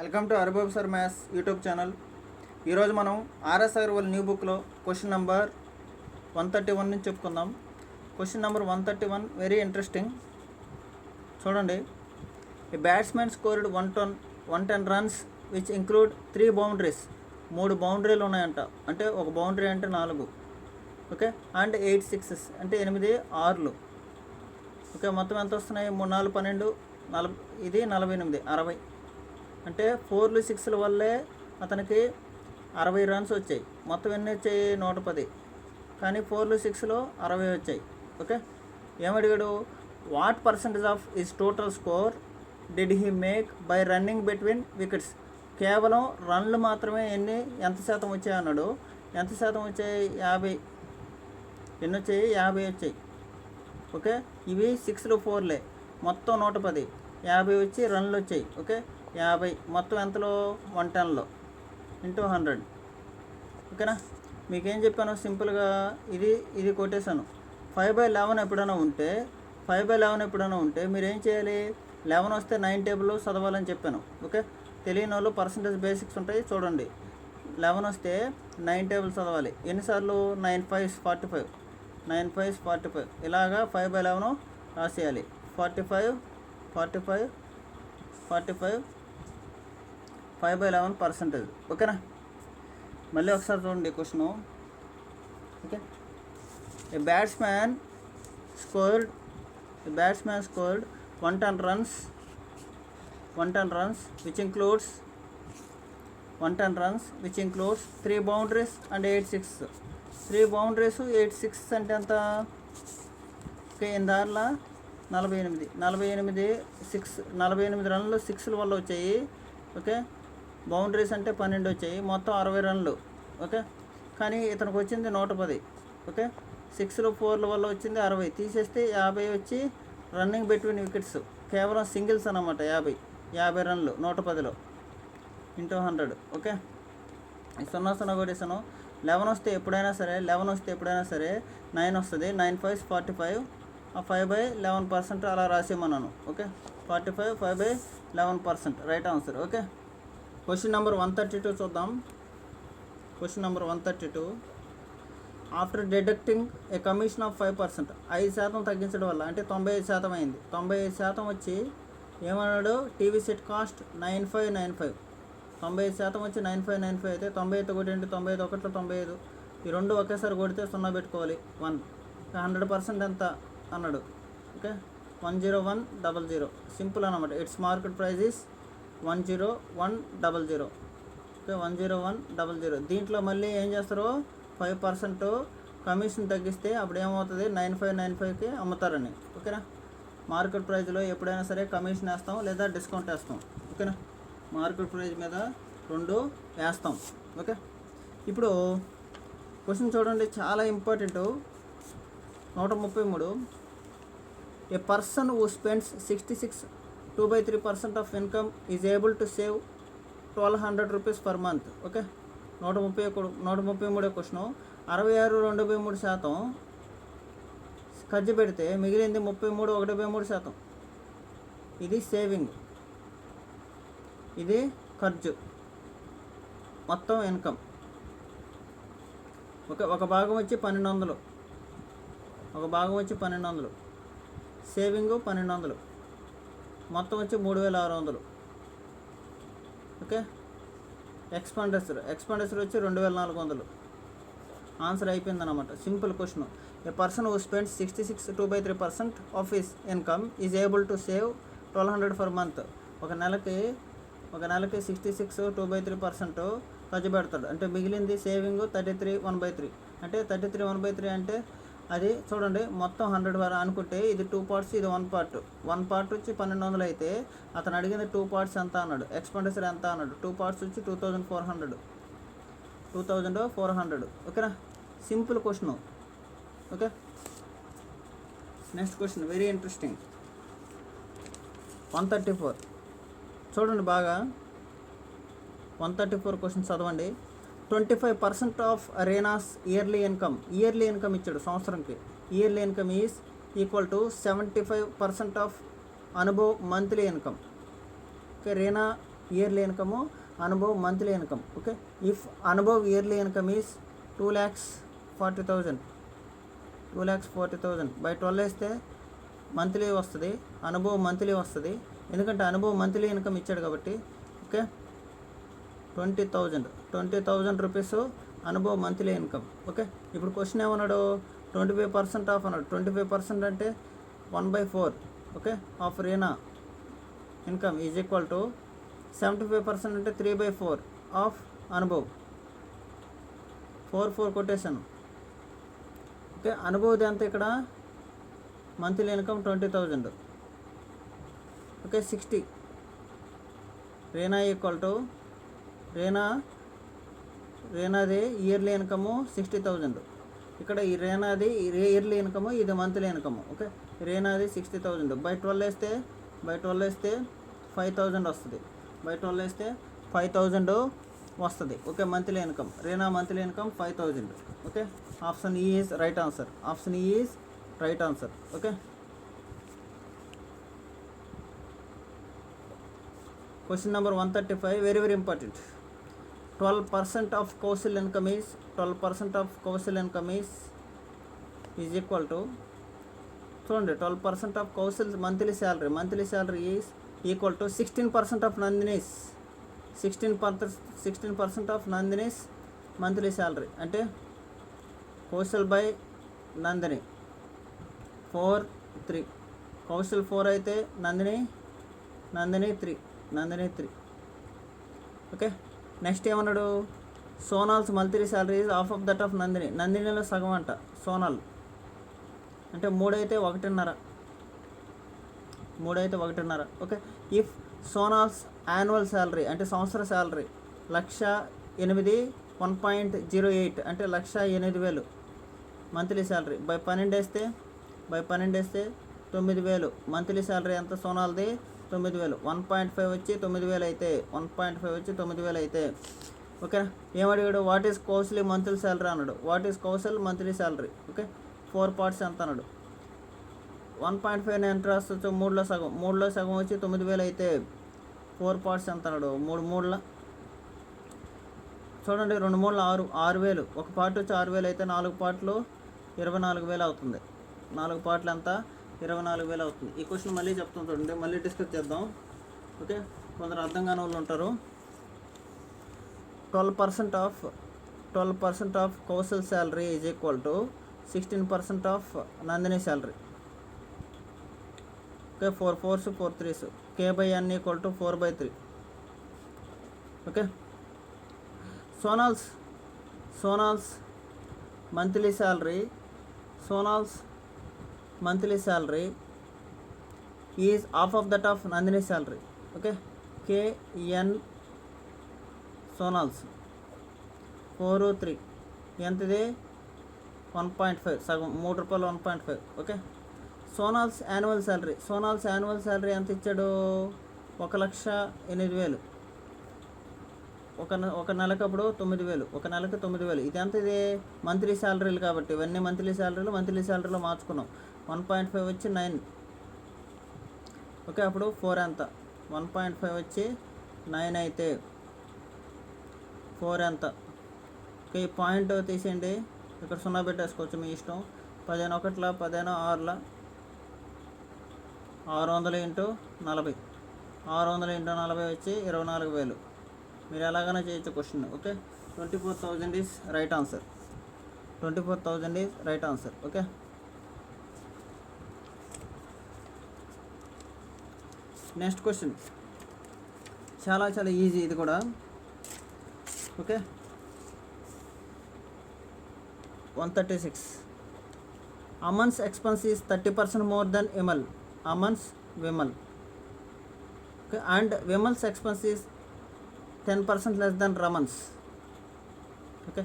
Welcome to Haribabu sir maths YouTube channel. ఈరోజు మనం RS Aggarwal new బుక్లో క్వశ్చన్ నెంబర్ 131 నుంచి చెప్పుకుందాం. Question number 131 very interesting. చూడండి, a batsman scored 110 runs which include 3 boundaries. 3 బౌండరీలు ఉన్నాయంట, అంటే ఒక బౌండరీ అంటే 4, ఓకే, అండ్ 8 సిక్సెస్ అంటే 8 ఆర్లు. ఓకే, మొత్తం ఎంత వస్తున్నాయి? 3 4 12 ఇది 48 60, అంటే 4లు 6ల వల్లే అతనికి 60 రన్స్ వచ్చాయి. మొత్తం ఎన్ని వచ్చాయి? 110, కానీ 4లు 6లో 60 వచ్చాయి. ఓకే, ఏమడిగాడు? What percentage of his total score did he make by running between wickets. కేవలం రన్లు మాత్రమే ఎంత శాతం వచ్చాయి అన్నాడు. ఎంత శాతం వచ్చాయి? 50. ఎన్ని వచ్చాయి? 50 వచ్చాయి. ఓకే, ఇవి 6లు 4లే, మొత్తం 110, 50 వచ్చి రన్లు వచ్చాయి. ఓకే, 50 మొత్తం ఎంతలో? 110లో ఇంటూ 100. ఓకేనా? మీకేం చెప్పాను? సింపుల్గా ఇది కొట్టేశాను. 5/11 ఎప్పుడైనా ఉంటే మీరు ఏం చేయాలి? 11 వస్తే 9 టేబుల్ చదవాలని చెప్పాను. ఓకే, తెలియని వాళ్ళు పర్సంటేజ్ బేసిక్స్ ఉంటాయి చూడండి. 11 వస్తే 9 టేబుల్ చదవాలి. ఎన్నిసార్లు? 9 5s 45, 9 5s 45, ఇలాగా 5/11 రాసేయాలి. 45 45 45 5/11 పర్సంటేజ్. ఓకేనా? మళ్ళీ ఒకసారి చూడండి question. Okay, A batsman scored 110 runs which includes 3 boundaries and 8 sixes. 3 boundaries 8 sixes అంటే ఎంత? ఓకే, ఇందార్లా 48 రన్లు 6ల వల్ల వచ్చాయి. ఓకే, బౌండరీస్ అంటే 12 వచ్చాయి, మొత్తం 60 రన్లు. ఓకే, కానీ ఇతనికి వచ్చింది 110. ఓకే, 6లు 4ల వల్ల వచ్చింది 60, తీసేస్తే 50 వచ్చి రన్నింగ్ బిట్వీన్ వికెట్స్, కేవలం సింగిల్స్ అన్నమాట. 50 రన్లు 110లో ఇంటూ 100. ఓకే, 0 కొట్టేసాను. 11 వస్తే ఎప్పుడైనా సరే 9 వస్తుంది. 9 5s 45, 5/11% అలా రాసేమన్నాను. Okay, 45 5/11% right answer. Okay, question number 132 చూద్దాం. Question number 132, after deducting a commission of 5%, 5% తగ్గించడం వల్ల అంటే 95% అయింది. 95% వచ్చి ఏమన్నాడు? TV set cost 9595. 95% వచ్చి 9595 అయితే 95 కొట్టండి. 95 ఒకట్లో 95, ఈ రెండు ఒకేసారి కొడితే 0 పెట్టుకోవాలి. 1 100% ఎంత అన్నాడు? ఓకే, 10100. సింపుల్ అన్నమాట. Its market price is 10100. Okay, 10100. దీంట్లో మళ్ళీ ఏం చేస్తారు? 5% కమిషన్ తగ్గిస్తే అప్పుడు ఏమవుతుంది? 9595కి అమ్ముతారని. ఓకేనా? మార్కెట్ ప్రైస్లో ఎప్పుడైనా సరే కమిషన్ వేస్తాం లేదా డిస్కౌంట్ వేస్తాం. ఓకేనా? మార్కెట్ ప్రైస్ మీద 2 వేస్తాం. ఓకే, ఇప్పుడు క్వశ్చన్ చూడండి, చాలా important. 133, A person who spends 66 2/3% of income is able to save 1200 rupees per month. Okay, 133 question. 66 2/3% ఖర్చు పెడితే మిగిలింది 33 1/3%. ఇది సేవింగ్, ఇది ఖర్చు, మొత్తం ఇన్కమ్. ఓకే, ఒక భాగం వచ్చి 1200, సేవింగ్ 1200, మొత్తం వచ్చి 3600. ఓకే, ఎక్స్పెండిచర్ వచ్చి 2400. ఆన్సర్ అయిపోయిందన్నమాట. Simple question. A person who spends 66 2/3% of his income is able to save 1200 for month. ఒక నెలకి 66 2/3% ఖర్చు పెడతాడు, అంటే మిగిలింది సేవింగ్ 33 1/3. అంటే 33 1/3 అంటే అది చూడండి, మొత్తం 100 వరకు అనుకుంటే ఇది 2 parts, ఇది 1 part. 1 part వచ్చి 1200 అయితే అతను అడిగింది 2 parts ఎంత అన్నాడు, ఎక్స్పెండిచర్ ఎంత అన్నాడు. 2 parts వచ్చి 2400. ఓకేనా? Simple question. Okay, next question very interesting. 134 చూడండి బాగా. 134 క్వశ్చన్ చదవండి. 25% ఆఫ్ రేనాస్ ఇయర్లీ ఇన్కమ్ ఇచ్చాడు సంవత్సరంకి. Yearly income is equal to 75% of Anubhav monthly income. Okay, Reena yearly income, Anubhav monthly income. Okay, if Anubhav yearly income is 2,40,000, 2,40,000 by 12 వేస్తే monthly వస్తుంది, Anubhav monthly వస్తుంది. ఎందుకంటే Anubhav monthly income ఇచ్చాడు కాబట్టి. Okay, 20,000 rupees Anubhav monthly income. Okay, ఇప్పుడు question ఏమన్నాడు, 25% ఆఫ్ అన్నాడు. 25% అంటే 1/4. Okay, of Reena income is equal to 75% అంటే 3/4 ఆఫ్ అనుభవ్. 4 కొటేషన్. ఓకే, అనుభవ్ది అంత ఇక్కడ monthly income 20,000. Okay, 60 Reena equal to రీనాది ఇయర్లీ ఇన్కము 60,000. ఇక్కడ ఈ రీనాది ఇయర్లీ ఇన్కము, ఇది మంత్లీ ఇన్కము. ఓకే, రీనాది 60,000 బై 12 వేస్తే 5,000 వస్తుంది. బై 12 వేస్తే 5,000 వస్తుంది. Okay, monthly income, Reena monthly income 5,000. Okay, option ఈ ఈజ్ రైట్ ఆన్సర్. ఆప్షన్ ఈ is right answer. Okay, question number 135 very important. 12% of Kaushal income is 12% of Kaushal income is equal to, చూడండి, 12% of Kaushal monthly salary is equal to 16% of Nandini's. 16% of Nandini's monthly salary అంటే Kaushal by Nandini 4, 3. Kaushal 4 అయితే Nandini 3. Okay, next ఏమన్నాడు, Sonal's monthly salary is half of that of Nandini. నందినిలో సగం అంట సోనాల్ అంటే 3 అయితే 1.5. Okay, if Sonal's annual salary అంటే సంవత్సర శాలరీ 1,08,000 1.08 అంటే 1,08,000 మంత్లీ శాలరీ బై 12 వేస్తే 9,000 మంత్లీ శాలరీ ఎంత సోనాల్ది 9,000. 1.5 వచ్చి 9,000 అయితే 9,000 అయితే. ఓకేనా, ఏమడిగాడు, what is Kaushal monthly salary అన్నాడు. What is Kaushal monthly salary. Okay, 4 parts ఎంత అన్నాడు. 1.5 ఎంత రావచ్చు, 3లో సగం వచ్చి 9,000 అయితే 4 పార్ట్స్ ఎంత అన్నాడు. 3 చూడండి, 2 3 6,000. ఒక పార్ట్ వచ్చి 6,000 అయితే 4 పార్ట్లు 24,000 అవుతుంది. 4 పార్ట్లు ఎంత 24,000 అవుతుంది. ఈ క్వశ్చన్ మళ్ళీ చెప్తాం చూడండి, మళ్ళీ డిస్కస్ చేద్దాం. ఓకే, కొందరు అర్థం కాని వాళ్ళు ఉంటారు. 12% of Kaushal salary is equal to 16% of Nandini salary. Okay, 4 4s 4 3s k/n equal to 4/3. Okay, Sonal's monthly salary is half of that of Nandini salary. Okay, kn Sonal's 4 3 ఎంతది 1.5 సగం 3 రూపాయలు 1.5. ఓకే, సోనాల్స్ యాన్యువల్ శాలరీ ఎంత ఇచ్చాడు, 1,08,000. ఒక నెలకప్పుడు 9,000, ఒక నెలకి 9,000. ఇది ఎంత, ఇది మంత్లీ శాలరీలు కాబట్టి ఇవన్నీ మంత్లీ శాలరీలో మార్చుకున్నాం. 1.5 వచ్చి 9. ఓకే, అప్పుడు 4 ఎంత 1.5 వచ్చి 9 అయితే 4 ఎంత. ఓకే, ఈ పాయింట్ తీసేయండి, ఇక్కడ 0 పెట్టేసుకోవచ్చు మీ ఇష్టం. 15 1 15 6 600 × 40 600 × 40 వచ్చి 24,000. మీరు ఎలాగైనా చేయొచ్చు question. Okay, 24,000 is right answer. 24,000 is right answer. Okay, next question చాలా ఈజీ ఇది కూడా. Okay, 136. Aman's expense is 30% more than Vimal. Okay, and Vimal's expense is 10% less than Raman's. Okay,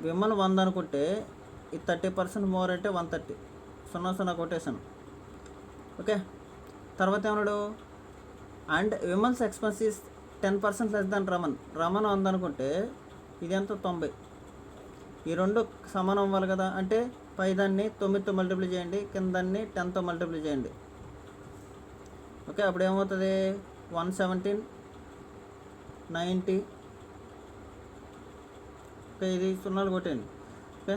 Vimal 100 అనుకుంటే ఇది 30% మోర్ అంటే 130. 0 కొటేషన్. ఓకే, తర్వాత ఏమన్నాడు, and Vimal's expense is 10% less than Raman 100 అనుకుంటే ఇది ఎంత 90. ఈ రెండు సమానం అవ్వాలి కదా, అంటే పైదాన్ని 9తో మల్టిప్లై చేయండి, కిందాన్ని 10తో మల్టిప్లై చేయండి. ఓకే, అప్పుడు ఏమవుతుంది, 117, 90. ఓకే, ఇది సున్నాలు కొట్టండి. ఓకే,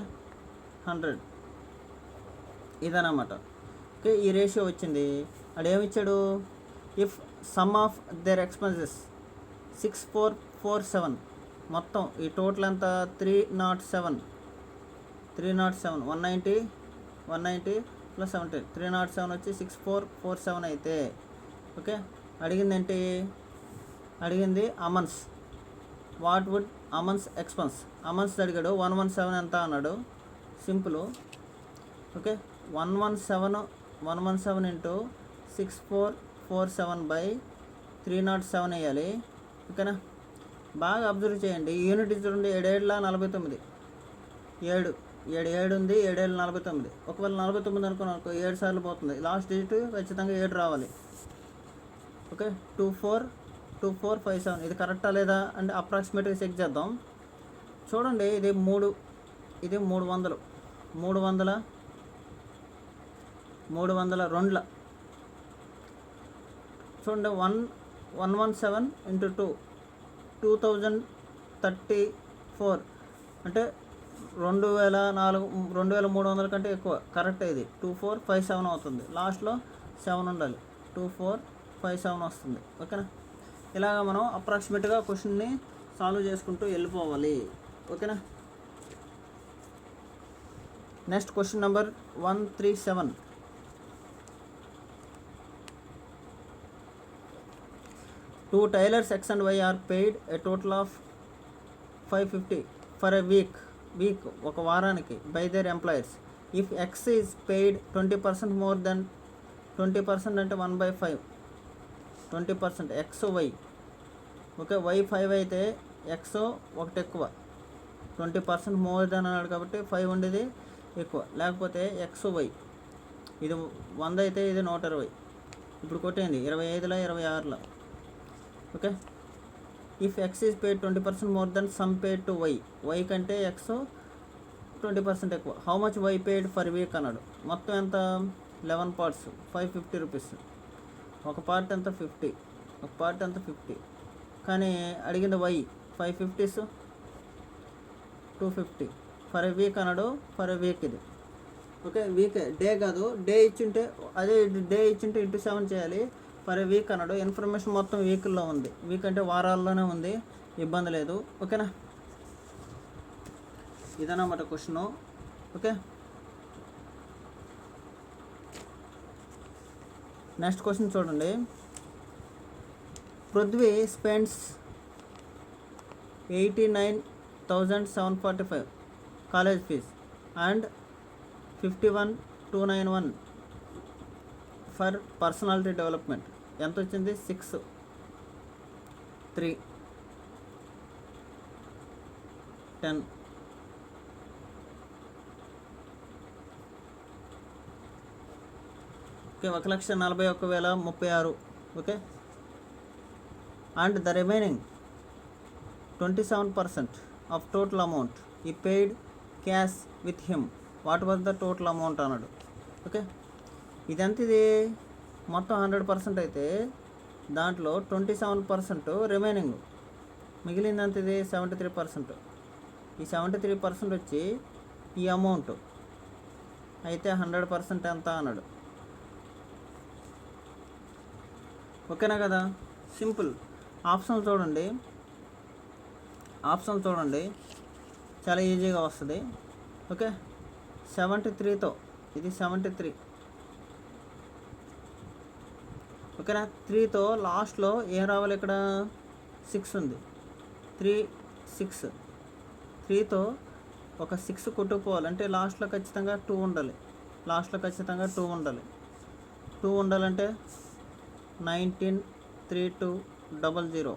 100 ఇదనమాట. ఓకే, ఈ రేషియో వచ్చింది. అక్కడ ఏమిచ్చాడు, if sum of their expenses 6447, మొత్తం ఈ టోటల్ అంతా 307, 190 ప్లస్ 17, 307 వచ్చి 6447 అయితే. ఓకే, అడిగింది Aman's. What would Aman's expense? Aman's అడిగాడు. 117 ఎంత అన్నాడు. సింపుల్. ఓకే, 117 ఇంటూ 6447 బై 307 వేయాలి. ఓకేనా, బాగా అబ్జర్వ్ చేయండి. యూనిట్ చూడండి, 7 49, 7 ఉంది, 7 49. ఒకవేళ 49 అనుకో 7 సార్లు పోతుంది. లాస్ట్ డిజిట్ ఖచ్చితంగా 7 రావాలి. ఓకే, 2457 ఇది కరెక్టా లేదా అంటే అప్రాక్సిమేట్గా చెక్ చేద్దాం. చూడండి, ఇది 300, 302. చూడండి, 117 ఇంటూ 2034 అంటే 2300 కంటే ఎక్కువ. కరెక్ట్, ఇది 2457 అవుతుంది. లాస్ట్లో 7 ఉండాలి. 2457 వస్తుంది. ఓకేనా, ఇలాగ మనం అప్రాక్సిమేట్గా క్వశ్చన్ని సాల్వ్ చేసుకుంటూ వెళ్ళిపోవాలి. ఓకేనా, next question number 137. Two tailors X and Y are paid a total of 550 for a week ఒక వారానికి by their employers. If X is paid 20% more than 20% అంటే 1/5, 20% X Y. ఓకే, Y 5 అయితే X ఒకటి ఎక్కువ, 20% more then అన్నాడు కాబట్టి 5 ఉండేది ఎక్కువ. లేకపోతే X Y ఇది 100 అయితే ఇది 120. ఇప్పుడు కొట్టేయండి, 25లో 26లో. Okay, if X is paid 20% more than sum paid to Y. Y కంటే ఎక్స్ 20% ఎక్కువ. How much Y paid for week అన్నాడు. మొత్తం ఎంత, 11 parts, 550 రూపీస్. ఒక పార్ట్ ఎంత 50, ఒక పార్ట్ ఎంత 50. కానీ అడిగింది why 550s 250 for a week అన్నాడు. ఫర్ ఎ వీక్ ఇది. ఓకే, వీక్ డే కాదు, డే ఇచ్చింటే అదే డే ఇచ్చింటే ఇంటూ 7 చేయాలి. ఫర్ ఏ వీక్ అన్నాడు. ఇన్ఫర్మేషన్ మొత్తం వీక్లో ఉంది. వీక్ అంటే వారాల్లోనే ఉంది, ఇబ్బంది లేదు. ఓకేనా, ఇదన్నమాట క్వశ్చను. ఓకే, నెక్స్ట్ క్వశ్చన్ చూడండి. Prithvi spends 89,745 college fees and 51,291 for personality development. ఎంత వచ్చింది, 6, 3, 10. Okay, 1,41,036. Okay, and the remaining 27% of total amount ఈ paid cash with him. What was the total amount అన్నాడు. ఓకే, ఇదెంత, ఇది మొత్తం 100% అయితే దాంట్లో 27% రిమైనింగ్, మిగిలిందంత ఇది 73%. ఈ 73% వచ్చి ఈ అమౌంట్ అయితే 100% ఎంత అన్నాడు. ఓకేనా కదా, సింపుల్. ఆప్షన్ చూడండి, చాలా ఈజీగా వస్తుంది. ఓకే, 73తో ఇది 73. ఓకేనా, 3తో లాస్ట్లో ఏం రావాలి, ఇక్కడ 6 ఉంది. 3, 6. 3తో ఒక 6 కొట్టుకుపోవాలంటే లాస్ట్లో ఖచ్చితంగా 2 ఉండాలి. 2 ఉండాలంటే 193200.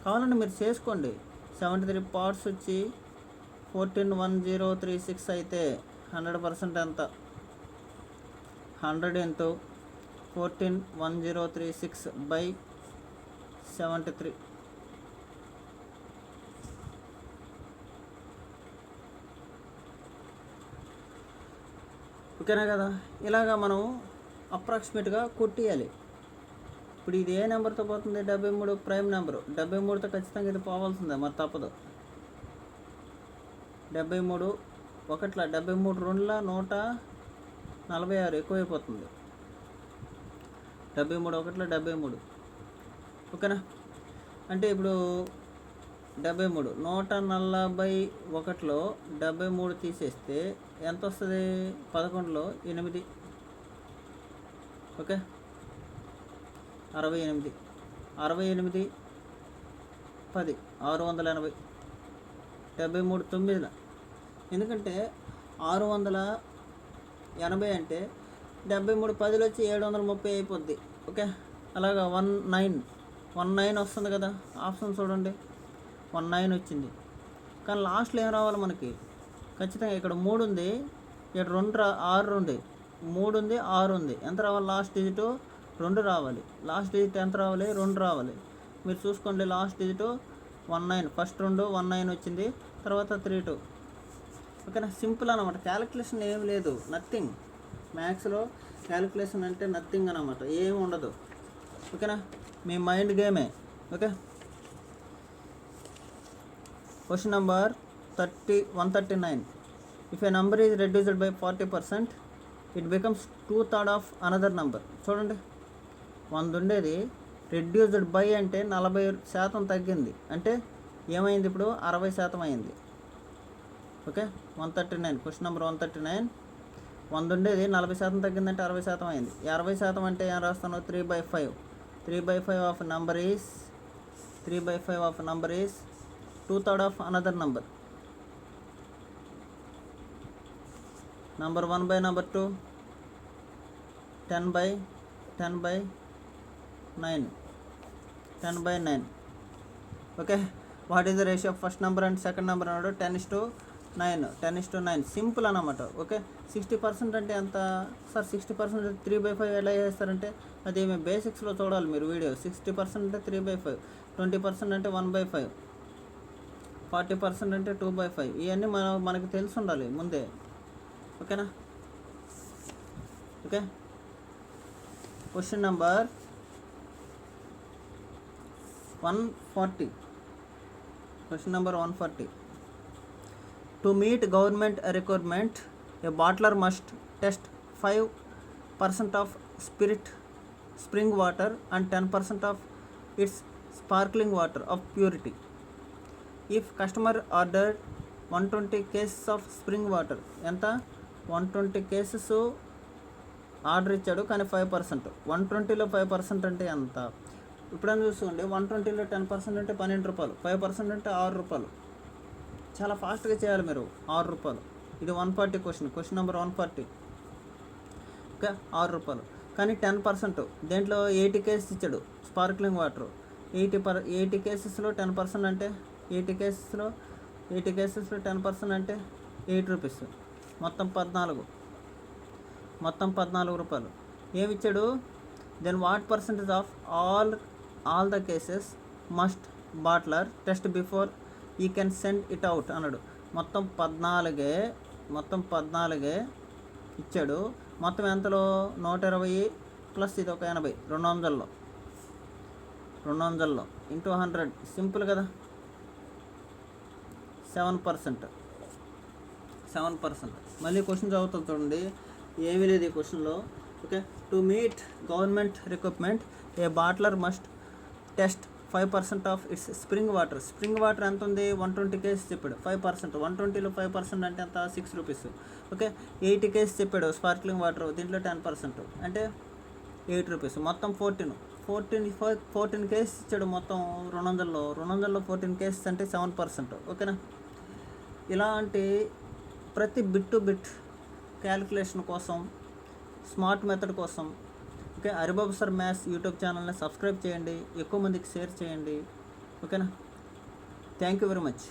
కావాలంటే మీరు చేసుకోండి. 73 parts వచ్చి 141036 అయితే 100% ఎంత, 100 into 141036 by 73. ఓకేనా కదా, ఇలాగా మనం అప్రాక్సిమేట్గా కొట్టేయాలి. ఇప్పుడు ఇది ఏ నెంబర్తో పోతుంది? 73 ప్రైమ్ నెంబరు. 73తో ఖచ్చితంగా ఇది పోవాల్సిందే, మరి తప్పదు. 73 ఒకట్ల 73 రెండుల 146 ఎక్కువైపోతుంది. 73 ఒకట్ల 73. ఓకేనా? అంటే ఇప్పుడు 73 141లో 73 తీసేస్తే ఎంత వస్తుంది? 11లో 8. ఓకే, 68. 68 10 680. 73 9. ఎందుకంటే 680 అంటే 73 10 వచ్చి 730 అయిపోద్ది. ఓకే, అలాగా 19 వస్తుంది కదా. ఆప్షన్ చూడండి, 19 వచ్చింది. కానీ లాస్ట్లో ఏం రావాలి మనకి? ఖచ్చితంగా ఇక్కడ 3 ఉంది, ఇక్కడ 6 ఉంది, 3 ఉంది, 6 ఉంది. ఎంత రావాలి? లాస్ట్ డిజిట్ 2 రావాలి. లాస్ట్ డిజిట్ ఎంత రావాలి? 2 రావాలి. మీరు చూసుకోండి, లాస్ట్ డిజిట్ 19, ఫస్ట్ 2 19 వచ్చింది, తర్వాత 32. ఓకేనా? సింపుల్ అనమాట. క్యాలిక్యులేషన్ ఏం లేదు, నథింగ్. మ్యాథ్స్లో క్యాలిక్యులేషన్ అంటే నథింగ్ అనమాట, ఏమి ఉండదు. ఓకేనా? మీ మైండ్ గేమే. Okay, question number 139. If a number is reduced by 40%, it becomes 2/3 of another number. చూడండి, 100 ఉండేది రెడ్యూస్డ్ బై అంటే 40% తగ్గింది, అంటే ఏమైంది? ఇప్పుడు 60% అయింది. Okay, 139, question number 139. 100 ఉండేది 40% తగ్గిందంటే 60% అయింది. 60% అంటే ఏం రాస్తాను? 3/5. 3/5 of number is 2/3 of another number. Number 1 by number 2, 10/9. Okay, what is the ratio of first number and second number అన్నాడు? 10:9. సింపుల్ అన్నమాట. ఓకే, 60% అంటే ఎంత సార్? 60% 3/5 ఎలా చేస్తారంటే, అది మీ బేసిక్స్లో చూడాలి మీరు వీడియో. 60% అంటే 3/5, 20% అంటే 1/5, 40% అంటే 2/5. ఇవన్నీ మనకి తెలిసి ఉండాలి ముందే. ఓకేనా? Okay, question number 140. Question number 140. To meet government requirement, a bottler must test 5% of spring water and 10% of its sparkling water of purity. If customer ordered 120 cases of spring water, ఎంత? 120 cases ఆర్డర్ ఇచ్చాడు, కానీ 5%. 120లో 5% అంటే ఎంత? ఇప్పుడైనా చూసుకోండి, 120లో 10% అంటే 12 రూపాయలు, 5% అంటే 6 రూపాయలు. చాలా ఫాస్ట్గా చేయాలి మీరు. 6 రూపాయలు. ఇది 140 క్వశ్చన్ నెంబర్ 140. ఓకే, 6 రూపాయలు. కానీ 10%, దేంట్లో 80 కేసెస్ ఇచ్చాడు స్పార్క్లింగ్ వాటర్. 80 కేసెస్లో 10% అంటే 80 కేసెస్లో 10% అంటే 8 రూపీస్. మొత్తం 14 రూపాయలు. ఏమి ఇచ్చాడు? Then what percentage of all the cases must bottler test before he can send it out అన్నాడు. మొత్తం 14 ఇచ్చాడు. మొత్తం ఎంతలో? 120 ప్లస్ ఇది ఒక 80, 200లో ఇంటూ 100. సింపుల్ కదా. 7%. మళ్ళీ క్వశ్చన్ చదువుతాం చూడండి, ఏమీ లేదు ఈ క్వశ్చన్లో. Okay, to meet government requirement, A Buttler must test 5% of it's spring water. Spring water ఎంత ఉంది? 120 కేసెస్ చెప్పాడు, 5%. 120లో 5% అంటే ఎంత? 6 రూపీస్. ఓకే, 80 కేసెస్ చెప్పాడు స్పార్క్లింగ్ వాటర్, దీంట్లో 10% అంటే 8 రూపీస్. మొత్తం 14 కేసెస్ ఇచ్చాడు. మొత్తం 200లో 14 కేసెస్ అంటే 7%. ఓకేనా? ఇలాంటి ప్రతి బిట్ టు బిట్ క్యాలిక్యులేషన్ కోసం, స్మార్ట్ మెథడ్ కోసం, okay, Haribabu sir maths YouTube ఛానల్ని సబ్స్క్రైబ్ చేయండి, ఎక్కువ మందికి షేర్ చేయండి. ఓకేనా? Thank you very much.